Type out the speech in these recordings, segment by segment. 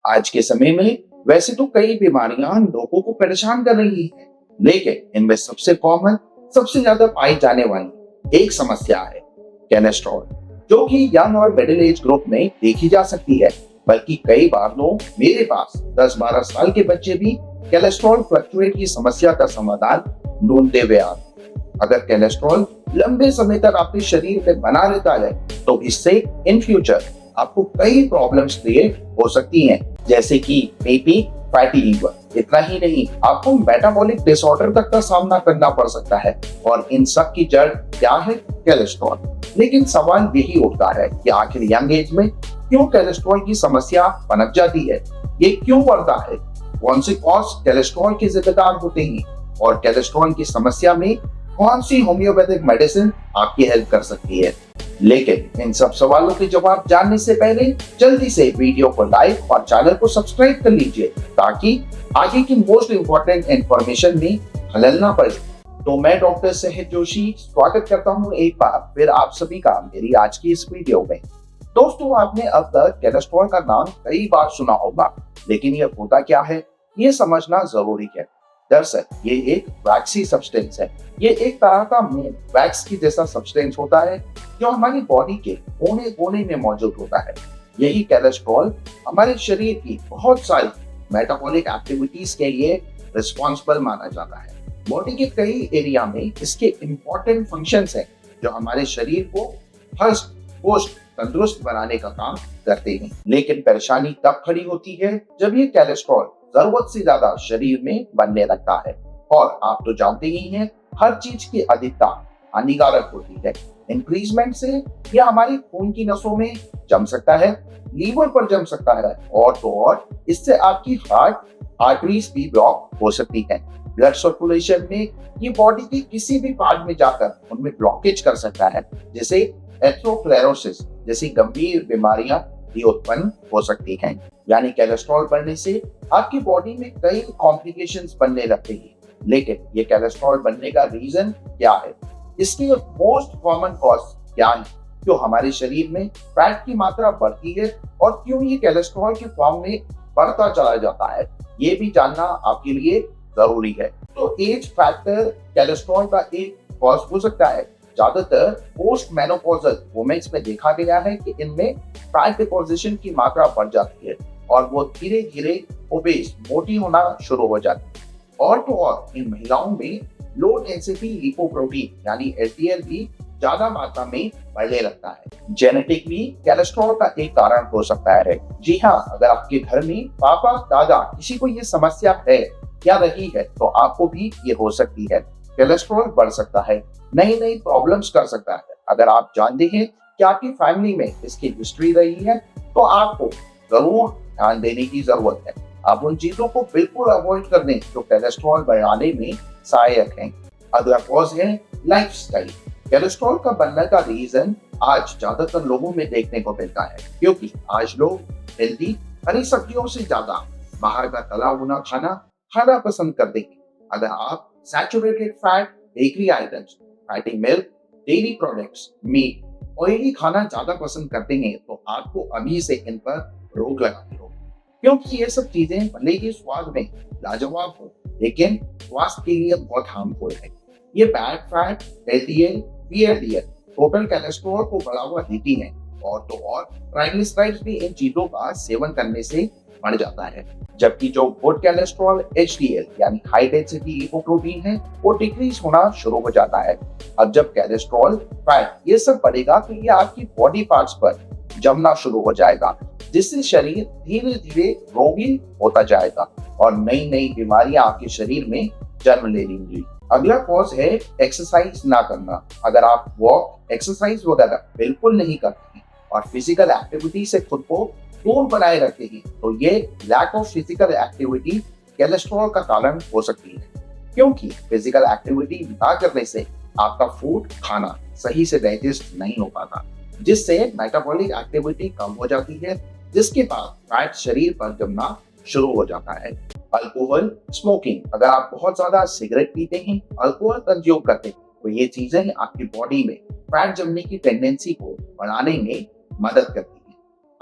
आज के समय में वैसे तो कई बीमारियां लोगों को परेशान कर रही हैं, लेकिन इनमें सबसे कॉमन, सबसे ज्यादा पाई जाने वाली एक समस्या है कोलेस्ट्रॉल, जो कि यंग और मिडिल एज ग्रुप में देखी जा सकती है। बल्कि कई बार लोग मेरे पास 10-12 साल के बच्चे भी कोलेस्ट्रॉल फ्लक्चुएट की समस्या का समाधान ढूंढते हुए आते हैं। अगर कोलेस्ट्रॉल लंबे समय तक आपके शरीर में बना रहता है तो इससे इन फ्यूचर आपको कई प्रॉब्लम्स क्रिएट हो सकती हैं, जैसे कि बीपी, फैटी लीवर। इतना ही नहीं, आपको मेटाबॉलिक डिसऑर्डर तक का सामना करना पड़ सकता है, और इन सब की जड़ क्या है? कोलेस्ट्रॉल। लेकिन सवाल यही उठता है कि आखिर यंग एज में क्यों कोलेस्ट्रॉल की समस्या पनप जाती है? ये क्यों बढ़ता है? कौन से कॉज कोलेस्ट्रॉल के जिम्मेदार होते हैं? और कोलेस्ट्रॉल की समस्या में कौन सी होम्योपैथिक मेडिसिन आपकी हेल्प कर सकती है? लेकिन इन सब सवालों के जवाब जानने से पहले जल्दी से वीडियो को लाइक और चैनल को सब्सक्राइब कर लीजिए, ताकि आगे की मोस्ट इंपॉर्टेंट इंफॉर्मेशन में खलल ना पड़े। तो मैं डॉक्टर सहज जोशी स्वागत करता हूं एक बार फिर आप सभी का मेरी आज की इस वीडियो में। दोस्तों, आपने अब तक कोलेस्ट्रॉल का नाम कई बार सुना होगा, लेकिन यह होता क्या है ये समझना जरूरी है। दरअसल ये एक वैक्सी सब्सटेंस है। ये एक तरह का वैक्स की जैसा सब्सटेंस होता है जो हमारी बॉडी के कोने कोने में मौजूद होता है। यही कोलेस्ट्रॉल हमारे शरीर की बहुत सारी मेटाबॉलिक एक्टिविटीज के लिए रिस्पॉन्सिबल माना जाता है। बॉडी के कई एरिया में इसके इम्पोर्टेंट फंक्शंस हैं जो हमारे शरीर को हष्ट पुष्ट तंदुरुस्त बनाने का काम करते हैं। लेकिन परेशानी तब खड़ी होती है जब ये कोलेस्ट्रॉल जरूरत से ज्यादा शरीर में बनने लगता है। और आप तो जानते ही हैं, हर चीज की अधिकता हानिकारक होती है। इंक्रीजमेंट से यह हमारी खून की नसों में जम सकता है, लीवर पर जम सकता है, और तो और इससे आपकी हार्ट आर्टरीज भी ब्लॉक हो सकती है। ब्लड सर्कुलेशन में ये बॉडी के किसी भी पार्ट में जाकर उनमें ब्लॉकेज कर सकता है, जिसे एथेरोस्क्लेरोसिस जैसी गंभीर बीमारियां भी उत्पन्न हो सकती हैं। यानी कोलेस्ट्रॉल बढ़ने से आपकी बॉडी में कई कॉम्प्लिकेशंस बनने लगते हैं। लेकिन ये कोलेस्ट्रॉल बनने का रीजन क्या है? इसकी मोस्ट कॉमन कॉज क्या है? क्यों हमारे शरीर में फैट की मात्रा बढ़ती है और क्यों ये कोलेस्ट्रॉल के फॉर्म में बढ़ता चला जाता है, ये भी जानना आपके लिए जरूरी है। तो एज फैक्टर कोलेस्ट्रॉल का एक कॉज हो सकता है। ज्यादातर पोस्ट मेनोपॉजल वुमेन्स में देखा गया है कि इनमें फैट डिपोजिशन की मात्रा बढ़ जाती है और वो धीरे धीरे ओबेस, मोटी होना शुरू हो जाती है। और तो और इन महिलाओं में लो डेंसिटी लिपोप्रोटीन यानी एलडीएल भी ज्यादा मात्रा में बढ़ने लगता है। जेनेटिक भी कोलेस्ट्रॉल का एक कारण हो सकता है। जी हाँ, अगर आपके घर में पापा दादा किसी को ये समस्या है या रही है तो आपको भी ये हो सकती है। कोलेस्ट्रॉल बढ़ सकता है, नई नई प्रॉब्लम्स कर सकता है। अगर आप जानते हैं कि आपकी फैमिली में इसकी हिस्ट्री रही है तो आपको जरूर ध्यान देने की जरूरत है। आप उन चीजों को बिल्कुल अवॉइड कर दें जो कोलेस्ट्रॉल बढ़ाने में सहायक हैं। अगला कॉज है लाइफस्टाइल। कोलेस्ट्रॉल का बनने का रीजन आज ज्यादातर लोगों में देखने को मिलता है, क्योंकि आज लोग हेल्दी हरी सब्जियों से ज्यादा बाहर का तला भुना खाना पसंद करते हैं। अगर आप saturated fat, bakery items, fatty milk, dairy products, meat, oily खाना ज्यादा पसंद करते हैं तो आपको अभी से इन पर रोक लगानी होगी, क्योंकि ये सब चीजें भले ही स्वाद में लाजवाब हो, लेकिन स्वास्थ्य के लिए बहुत हार्मफुल है। ये bad fat, LDL, VLDL total cholesterol को बढ़ावा देती है, और तो और ट्राइग्लिसराइड्स भी इन चीजों का सेवन करने से बढ़ जाता है। जबकि जो गुड कोलेस्ट्रॉल एचडीएल यानी हाई डेंसिटी लिपोप्रोटीन है वो डिक्रीज होना शुरू हो जाता है। अब जब कोलेस्ट्रॉल, फैट ये सब बढ़ेगा तो ये आपकी बॉडी पार्ट्स पर जमना शुरू हो जाएगा, जिससे शरीर धीरे धीरे रोगी होता जाएगा और नई नई बीमारियां आपके शरीर में जन्म ले लेंगी। अगला कॉज है एक्सरसाइज ना करना। अगर आप वॉक, एक्सरसाइज वगैरह बिल्कुल नहीं करते हैं और फिजिकल एक्टिविटी से खुद को दूर बनाए रखते हैं तो ये lack of physical activity cholesterol का कारण हो सकती है, क्योंकि फिजिकल एक्टिविटी ना करने से आपका फूड, खाना सही से डाइजेस्ट नहीं हो पाता, जिससे मेटाबॉलिक एक्टिविटी कम हो जाती है, जिसके बाद फैट शरीर पर जमना शुरू हो जाता है। Alcohol, smoking. अगर आप बहुत ज्यादा सिगरेट पीते हैं, अल्कोहल कंज्यूम करते हैं तो ये चीजें आपकी बॉडी में फैट जमने की टेंडेंसी को बढ़ाने में मदद करती है।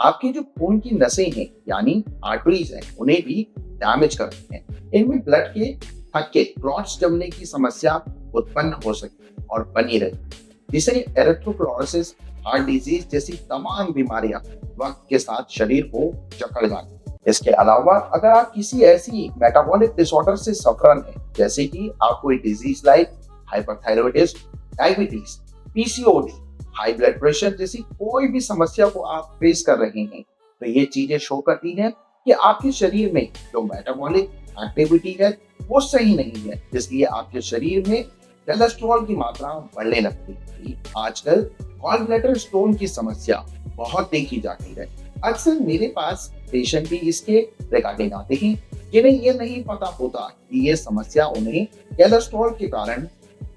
आपकी जो खून की नसें हैं यानी आर्टरीज हैं उन्हें भी डैमेज करते हैं। इनमें ब्लड के थक्के क्लॉट्स जमने की समस्या उत्पन्न हो सकती है और बनी रहती है, जिसे एरिथ्रोक्लोरोसिस, हार्ट डिजीज जैसी तमाम बीमारियां वक्त के साथ शरीर को जकड़ जाती हैं। इसके अलावा अगर आप किसी ऐसी मेटाबॉलिक डिसऑर्डर से सफर हैं जैसे कि आप कोई disease like hyperthyroidism, diabetes, PCOD, high blood pressure जैसी कोई भी समस्या को आप फेस कर रहे हैं, तो ये चीजें शो करती हैं कि आपके शरीर में जो मेटाबॉलिक एक्टिविटी है वो सही नहीं है, इसलिए आपके शरीर में कोलेस्ट्रॉल की मात्रा बढ़ने लगती है। आजकल गॉल ब्लैडर स्टोन की समस्या बहुत देखी जाती है। अक्सर मेरे पास पेशेंट भी इसके रिगार्डिंग आते हैं जिन्हें ये नहीं पता होता कि ये समस्या उन्हें कोलेस्ट्रॉल के कारण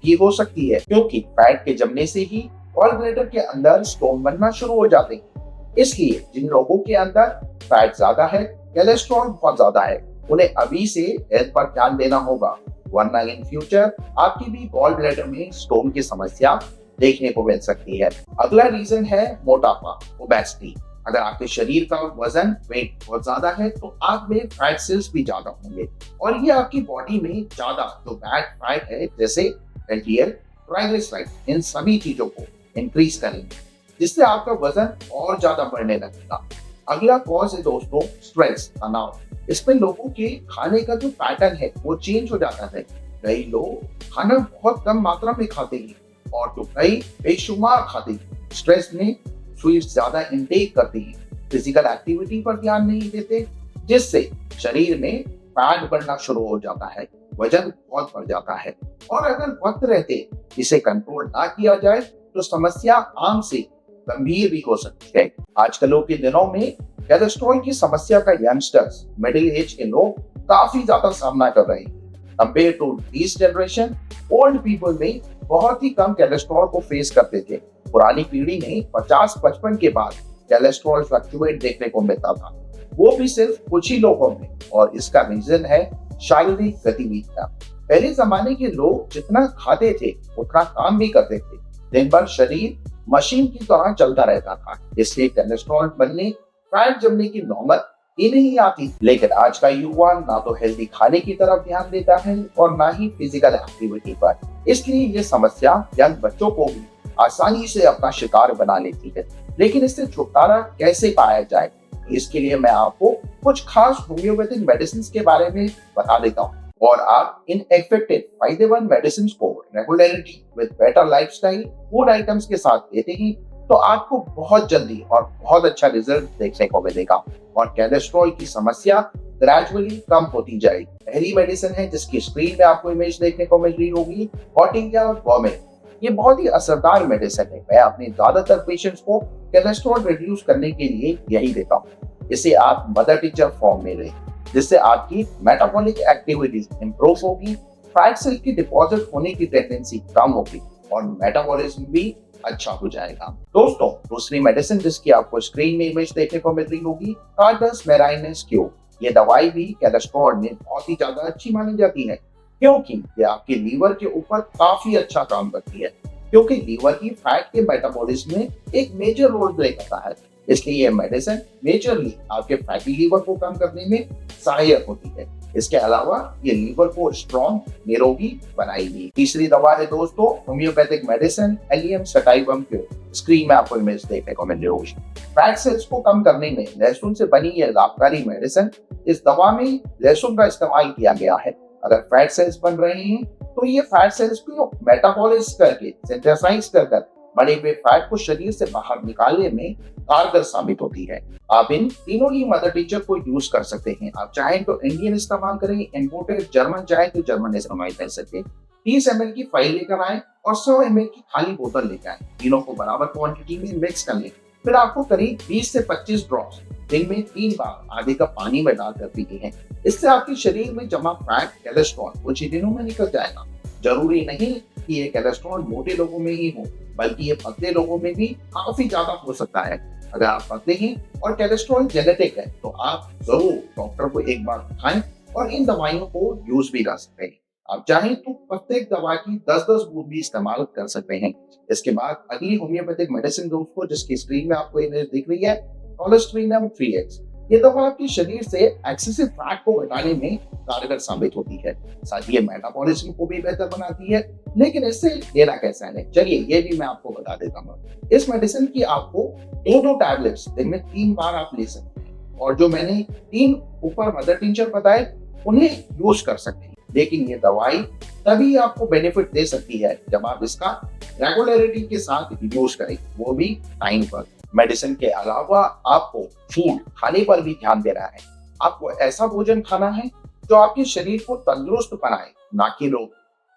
भी हो सकती है, क्योंकि फैट के जमने से ही गॉल ब्लैडर के अंदर स्टोन बनना शुरू हो जाते हैं। इसलिए जिन लोगों के अंदर फैट ज्यादा है, कोलेस्ट्रॉल बहुत ज्यादा है, उन्हें अभी से हेल्थ पर ध्यान देना होगा, वरना इन फ्यूचर आपकी भी गॉल ब्लैडर में स्टोन की समस्या देखने को मिल सकती है। अगला रीजन है मोटापा, ओबेसिटी। अगर आपके शरीर का वजन, वेट बहुत ज्यादा है तो आप में फैट सेल्स भी ज्यादा होंगे और ये आपकी बॉडी में ज्यादा जो बैड फैट है जैसे एलडीएल, ट्राइग्लिसराइड, इन सभी चीजों को इंक्रीज करेंगे, जिससे आपका वजन और ज्यादा बढ़ने लगेगा। अगला कॉज है दोस्तों स्ट्रेस, तनाव। इसमें लोगों के खाने का जो पैटर्न है वो चेंज हो जाता है। कई लोग खाना बहुत कम मात्रा में खाते हैं और तो कई बेशुमार खाते हैं। स्ट्रेस में स्वीट्स ज्यादा इंटेक करते हैं, फिजिकल एक्टिविटी पर ध्यान नहीं देते, जिससे शरीर में फैट बढ़ना शुरू हो जाता है, वजन बहुत बढ़ जाता है। और अगर वक्त रहते इसे कंट्रोल ना किया जाए तो समस्या आम से गंभीर भी हो सकती है। आजकल के दिनों में कोलेस्ट्रॉल की समस्या का यंगस्टर्स, मिडिल एज के लोग काफी ज्यादा सामना कर रहे हैं। Compare to this generation, old people में बहुत ही कम कोलेस्ट्रॉल को फेस करते थे। पुरानी पीढ़ी में 50-55 के बाद कोलेस्ट्रॉल फ्लक्चुएट देखने को मिलता था, वो भी सिर्फ कुछ ही लोगों में, और इसका रीजन है शारीरिक गतिविधियां। पहले जमाने के लोग जितना खाते थे उतना काम भी करते थे, दिन भर शरीर मशीन की तरह चलता रहता था, इसलिए कोलेस्ट्रॉल बनने, फैट जमने की नौबत ही नहीं आती। लेकिन आज का युवा ना तो हेल्दी खाने की तरफ ध्यान देता है और ना ही फिजिकल एक्टिविटी पर, इसलिए ये समस्या यंग बच्चों को भी आसानी से अपना शिकार बना लेती है। लेकिन इससे छुटकारा कैसे पाया जाए, इसके लिए मैं आपको कुछ खास होम्योपैथिक मेडिसिन के बारे में बता देता हूँ, और आप इन इफेक्टिव फायदेमंद मेडिसिन को regularity with better lifestyle food items के साथ लेते हैं तो आपको बहुत जल्दी और बहुत अच्छा रिजल्ट देखने को मिलेगा और कोलेस्ट्रॉल की समस्या ग्रेजुअली कम होती जाएगी। पहली मेडिसिन है जिसकी स्क्रीन में आपको इमेज देखने को मिल रही होगी, हॉटिंगा गवर्नमेंट। ये बहुत ही असरदार मेडिसिन है। मैं अपने ज्यादातर पेशेंट्स को कोलेस्ट्रॉल रिड्यूस करने के लिए यही देता हूँ। इसे आप मदर टीचर फॉर्म में लें, जिससे आपकी मेटाबॉलिक एक्टिविटीज इंप्रूव होगी, फैट सेल की डिपॉजिट होने की टेंडेंसी कम होगी और मेटाबॉलिज्म भी अच्छा हो जाएगा। दोस्तों, दूसरी मेडिसिन जिसकी आपको स्क्रीन में इमेज देखने को मिल रही होगी, कार्डस मेराइनस क्यू। ये दवाई भी कोलेस्ट्रॉल में बहुत ही ज्यादा अच्छी मानी जाती है, क्योंकि ये आपके लीवर के ऊपर काफी अच्छा काम करती है, क्योंकि लीवर ही फैट के मेटाबॉलिज्म में एक मेजर रोल प्ले करता है। इसलिए ये मेडिसिन मेजरली आपके फैटी लीवर को कम करने में सहायक होती है। इसके अलावा ये लीवर को स्ट्रॉन्ग, निरोगी बनाएगी। तीसरी दवा है दोस्तों homeopathic medicine allium sativum cure. Screen में आपको इमेज देखने को मिल रही होगी। फैट सेल्स को कम करने में लहसुन से बनी यह लाभकारी मेडिसिन, इस दवा में लहसुन का इस्तेमाल किया गया है। अगर फैट सेल्स बन रहे हैं तो ये फैट सेल्स को मेटाबॉलाइज करके, सिंथेसाइज कर बने हुए फैट को शरीर से बाहर निकालने में कारगर साबित होती है। आप इन तीनों ही मदर टीचर को यूज कर सकते हैं। आप चाहें तो इंडियन इस्तेमाल करें, इंपोर्टेड जर्मन चाहें तो जर्मन इस्तेमाल कर सकते हैं। 30 ml की फाइल लेकर आए और 100 ml की खाली बोतल लेकर आए। तीनों को बराबर क्वांटिटी में मिक्स कर लें। फिर आपको करीब 20 से 25 ड्रॉप्स दिन में 3 बार आधे कप पानी में डालकर पीते हैं। इससे आपके शरीर में जमा फैट, कोलेस्ट्रॉल कुछ ही दिनों में निकल जाएगा। जरूरी नहीं कि ये कोलेस्ट्रॉल मोटे लोगों में ही हो, बल्कि ये पतले लोगों में भी काफी ज्यादा हो सकता है। अगर आप पतले हैं और कोलेस्ट्रॉल जेनेटिक है तो आप जरूर डॉक्टर को एक बार दिखाएं और इन दवाइयों को यूज भी कर सकते हैं। आप चाहें तो प्रत्येक दवा की 10-10 बूंद भी इस्तेमाल कर सकते हैं। इसके बाद अगली होम्योपैथिक मेडिसिन दोस्तों जिसकी स्क्रीन में आपको इमेज दिख रही है, कोलेस्ट्रीनम फ्री एक्स। ये दवा आपके शरीर से एक्सेसिव फैट को घटाने में कारगर साबित होती है। साथ ही ये मेटाबॉलिज्म को भी बेहतर बनाती है। लेकिन इससे लेना कैसा है, चलिए ये भी मैं आपको बता देता हूँ। इस मेडिसिन की आपको दो टैबलेट्स दिन में 3 बार आप ले सकते हैं, और जो मैंने 3 ऊपर मदर टिंचर बताए उन्हें यूज कर सकते हैं। लेकिन ये दवाई तभी आपको बेनिफिट दे सकती है जब आप इसका रेगुलरिटी के साथ यूज करें, वो भी टाइम पर। मेडिसिन के अलावा आपको फूड खाने पर भी ध्यान देना है। आपको ऐसा भोजन खाना है जो आपके शरीर को तंदुरुस्त बनाए, ना कि रोग।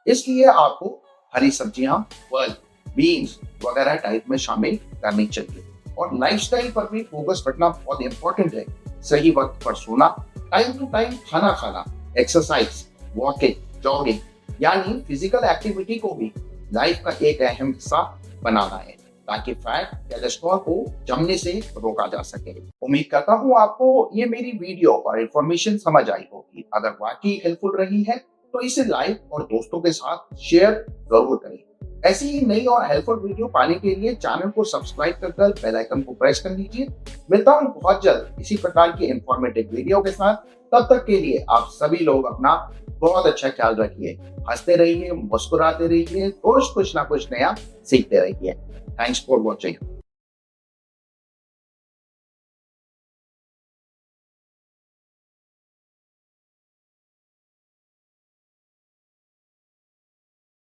इसलिए आपको हरी सब्जियां, फल, बीन्स वगैरह डाइट में शामिल करनी चाहिए। और लाइफस्टाइल पर भी फोकस रखना बहुत इंपॉर्टेंट है। सही वक्त पर सोना, टाइम टू टाइम खाना खाना, एक्सरसाइज, वॉकिंग, जॉगिंग यानी फिजिकल एक्टिविटी को भी लाइफ का एक अहम हिस्सा बनाना है, ताकि फैट, कोलेस्ट्रॉल को जमने से रोका जा सके। उम्मीद करता हूँ आपको ये मेरी वीडियो और इन्फॉर्मेशन समझ आई होगी। अगर वाकई हेल्पफुल रही है तो इसे लाइक और दोस्तों के साथ शेयर जरूर करें। ऐसी ही नई और हेल्पफुल वीडियो पाने के लिए चैनल को सब्सक्राइब कर बेल आइकन को प्रेस कर लीजिए। मिलता हूँ बहुत जल्द इसी प्रकार की इंफॉर्मेटिव वीडियो के साथ। तब तक के लिए आप सभी लोग अपना बहुत अच्छा ख्याल रखिए, हंसते रहिए, मुस्कुराते रहिए, रोज कुछ ना कुछ नया सीखते रहिए। Thanks for watching.